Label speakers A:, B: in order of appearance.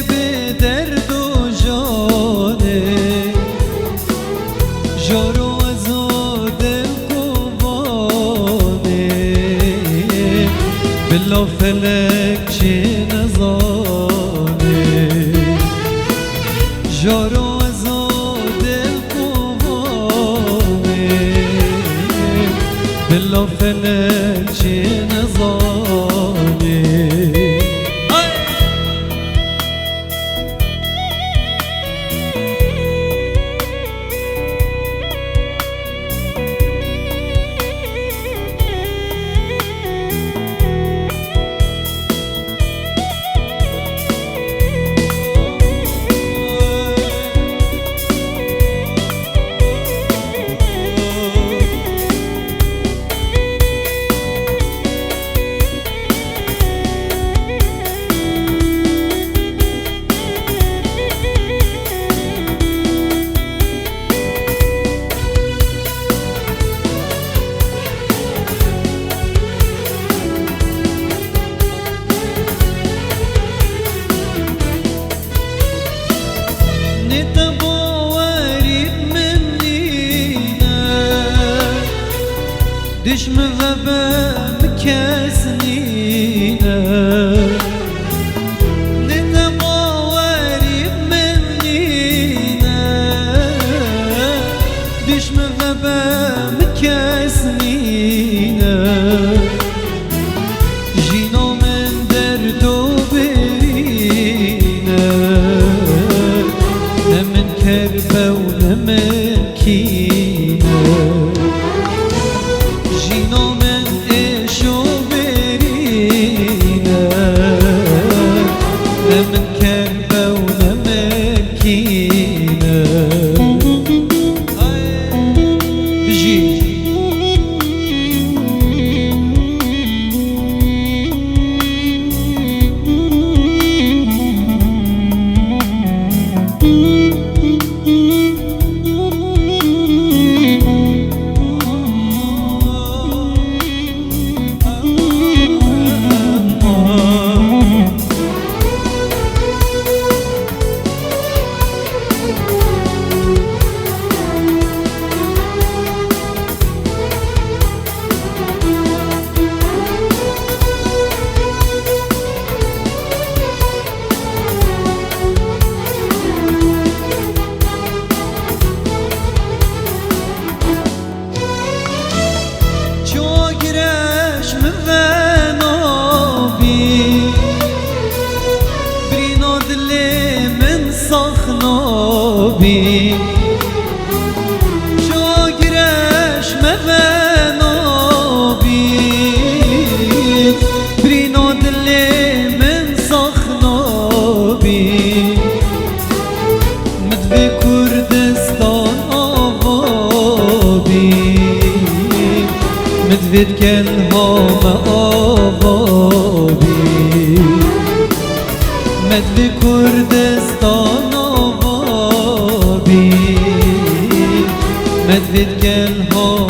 A: به درد و جانه جارو از دل کوانه بلا فلک چه نزانه جارو از دل کوانه بلا فلک چه نزانه دشم و بم کسنینه نتباوری منینه دشم و بم کسنینه جینا من درد و برینه نمن کربه و نمن کینه جینا من عشو برینه نه من کربه و نه من کینه بجی بی جاگرش مفنابی برینو دل من سخنابی مدوی کردستان آوابی مدوی دکن هام آوابی مدوی کردستان مدفد گل ها